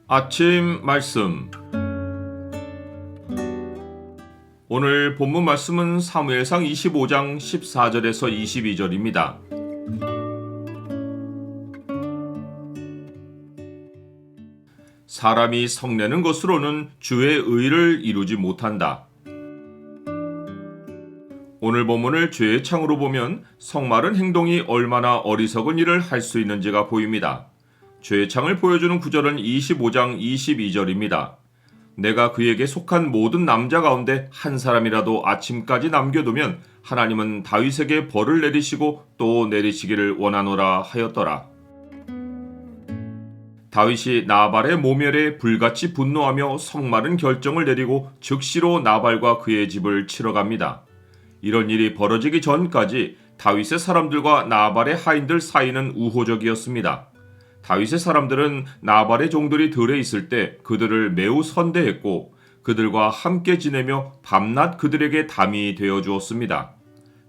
아침 말씀. 오늘 본문 말씀은 사무엘상 25장 14절에서 22절입니다. 사람이 성내는 것으로는 주의 의를 이루지 못한다. 오늘 본문을 죄의 창으로 보면 성마른 행동이 얼마나 어리석은 일을 할 수 있는지가 보입니다. 죄의 창을 보여주는 구절은 25장 22절입니다. 내가 그에게 속한 모든 남자 가운데 한 사람이라도 아침까지 남겨두면 하나님은 다윗에게 벌을 내리시고 또 내리시기를 원하노라 하였더라. 다윗이 나발의 모멸에 불같이 분노하며 성마른 결정을 내리고 즉시로 나발과 그의 집을 치러 갑니다. 이런 일이 벌어지기 전까지 다윗의 사람들과 나발의 하인들 사이는 우호적이었습니다. 다윗의 사람들은 나발의 종들이 들에 있을 때 그들을 매우 선대했고 그들과 함께 지내며 밤낮 그들에게 담이 되어 주었습니다.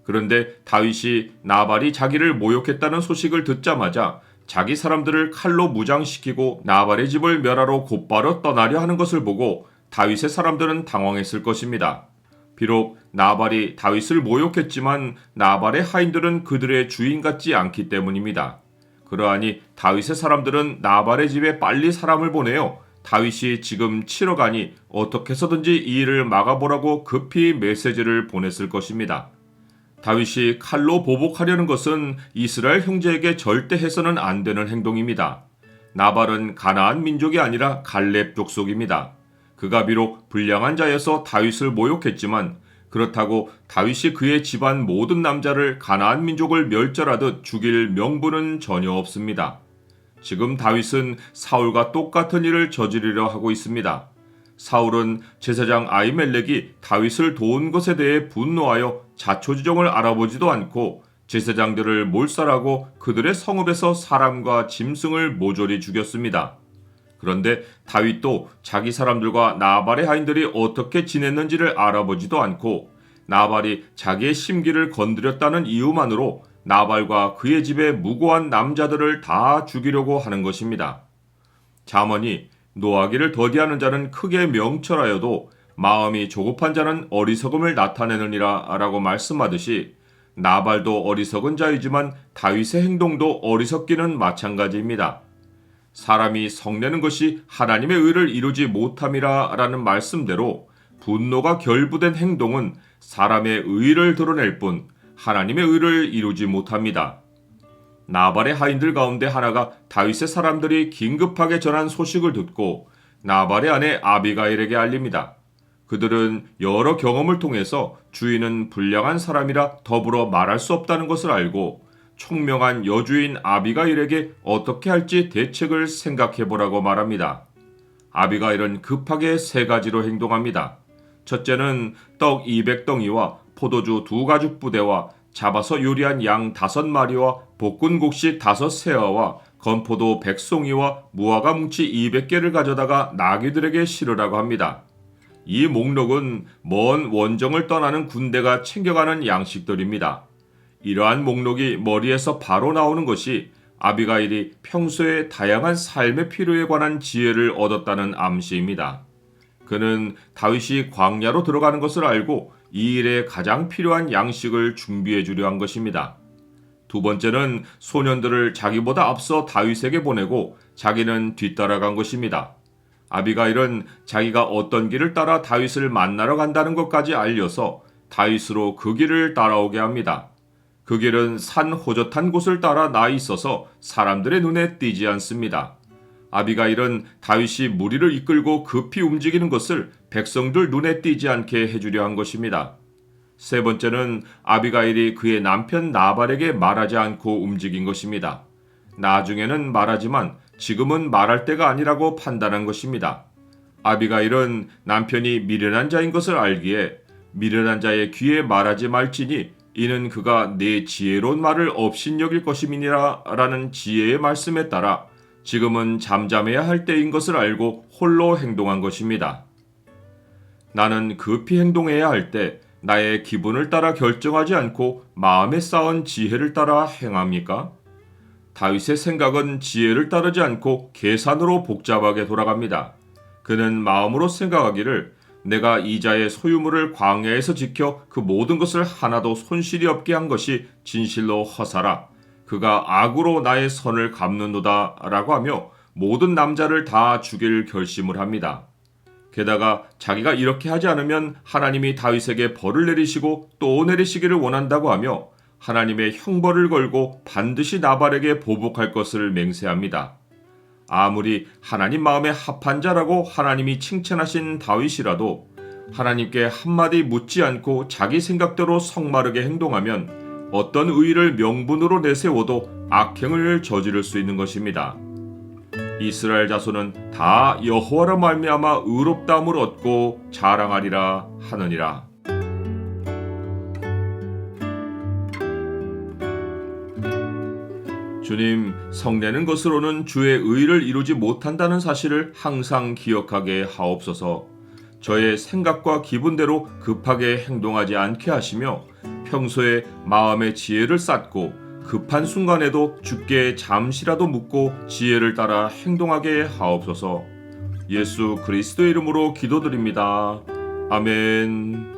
그런데 다윗이 나발이 자기를 모욕했다는 소식을 듣자마자 자기 사람들을 칼로 무장시키고 나발의 집을 멸하러 곧바로 떠나려 하는 것을 보고 다윗의 사람들은 당황했을 것입니다. 비록 나발이 다윗을 모욕했지만 나발의 하인들은 그들의 주인 같지 않기 때문입니다. 그러하니 다윗의 사람들은 나발의 집에 빨리 사람을 보내어 다윗이 지금 치러 가니 어떻게 해서든지 이 일을 막아보라고 급히 메시지를 보냈을 것입니다. 다윗이 칼로 보복하려는 것은 이스라엘 형제에게 절대 해서는 안 되는 행동입니다. 나발은 가나안 민족이 아니라 갈렙 족속입니다. 그가 비록 불량한 자여서 다윗을 모욕했지만 그렇다고 다윗이 그의 집안 모든 남자를 가나안 민족을 멸절하듯 죽일 명분은 전혀 없습니다. 지금 다윗은 사울과 똑같은 일을 저지르려 하고 있습니다. 사울은 제사장 아히멜렉이 다윗을 도운 것에 대해 분노하여 자초지종을 알아보지도 않고 제사장들을 몰살하고 그들의 성읍에서 사람과 짐승을 모조리 죽였습니다. 그런데 다윗도 자기 사람들과 나발의 하인들이 어떻게 지냈는지를 알아보지도 않고 나발이 자기의 심기를 건드렸다는 이유만으로 나발과 그의 집의 무고한 남자들을 다 죽이려고 하는 것입니다. 잠언이 노하기를 더디하는 자는 크게 명철하여도 마음이 조급한 자는 어리석음을 나타내느니라 라고 말씀하듯이 나발도 어리석은 자이지만 다윗의 행동도 어리석기는 마찬가지입니다. 사람이 성내는 것이 하나님의 의를 이루지 못함이라 라는 말씀대로 분노가 결부된 행동은 사람의 의를 드러낼 뿐 하나님의 의를 이루지 못합니다. 나발의 하인들 가운데 하나가 다윗의 사람들이 긴급하게 전한 소식을 듣고 나발의 아내 아비가일에게 알립니다. 그들은 여러 경험을 통해서 주인은 불량한 사람이라 더불어 말할 수 없다는 것을 알고 총명한 여주인 아비가일에게 어떻게 할지 대책을 생각해보라고 말합니다. 아비가일은 급하게 세 가지로 행동합니다. 첫째는 떡 200덩이와 포도주 2가죽 부대와 잡아서 요리한 양 5마리와 볶은 곡식 5세아와 건포도 100송이와 무화과 뭉치 200개를 가져다가 나귀들에게 실으라고 합니다. 이 목록은 먼 원정을 떠나는 군대가 챙겨가는 양식들입니다. 이러한 목록이 머리에서 바로 나오는 것이 아비가일이 평소에 다양한 삶의 필요에 관한 지혜를 얻었다는 암시입니다. 그는 다윗이 광야로 들어가는 것을 알고 이 일에 가장 필요한 양식을 준비해 주려 한 것입니다. 두 번째는 소년들을 자기보다 앞서 다윗에게 보내고 자기는 뒤따라간 것입니다. 아비가일은 자기가 어떤 길을 따라 다윗을 만나러 간다는 것까지 알려서 다윗으로 그 길을 따라오게 합니다. 그 길은 산 호젓한 곳을 따라 나 있어서 사람들의 눈에 띄지 않습니다. 아비가일은 다윗이 무리를 이끌고 급히 움직이는 것을 백성들 눈에 띄지 않게 해주려 한 것입니다. 세 번째는 아비가일이 그의 남편 나발에게 말하지 않고 움직인 것입니다. 나중에는 말하지만 지금은 말할 때가 아니라고 판단한 것입니다. 아비가일은 남편이 미련한 자인 것을 알기에 미련한 자의 귀에 말하지 말지니 이는 그가 내 지혜로운 말을 업신여길 것임이니라 라는 지혜의 말씀에 따라 지금은 잠잠해야 할 때인 것을 알고 홀로 행동한 것입니다. 나는 급히 행동해야 할 때 나의 기분을 따라 결정하지 않고 마음에 쌓은 지혜를 따라 행합니까? 다윗의 생각은 지혜를 따르지 않고 계산으로 복잡하게 돌아갑니다. 그는 마음으로 생각하기를 내가 이자의 소유물을 광야에서 지켜 그 모든 것을 하나도 손실이 없게 한 것이 진실로 허사라. 그가 악으로 나의 선을 갚는도다 라고 하며 모든 남자를 다 죽일 결심을 합니다. 게다가 자기가 이렇게 하지 않으면 하나님이 다윗에게 벌을 내리시고 또 내리시기를 원한다고 하며 하나님의 형벌을 걸고 반드시 나발에게 보복할 것을 맹세합니다. 아무리 하나님 마음에 합한 자라고 하나님이 칭찬하신 다윗이라도 하나님께 한마디 묻지 않고 자기 생각대로 성마르게 행동하면 어떤 의의를 명분으로 내세워도 악행을 저지를 수 있는 것입니다. 이스라엘 자손은 다 여호와로 말미암아 의롭다함을 얻고 자랑하리라 하느니라. 주님, 성내는 것으로는 주의 의를 이루지 못한다는 사실을 항상 기억하게 하옵소서. 저의 생각과 기분대로 급하게 행동하지 않게 하시며 평소에 마음의 지혜를 쌓고 급한 순간에도 주께 잠시라도 묻고 지혜를 따라 행동하게 하옵소서. 예수 그리스도의 이름으로 기도드립니다. 아멘.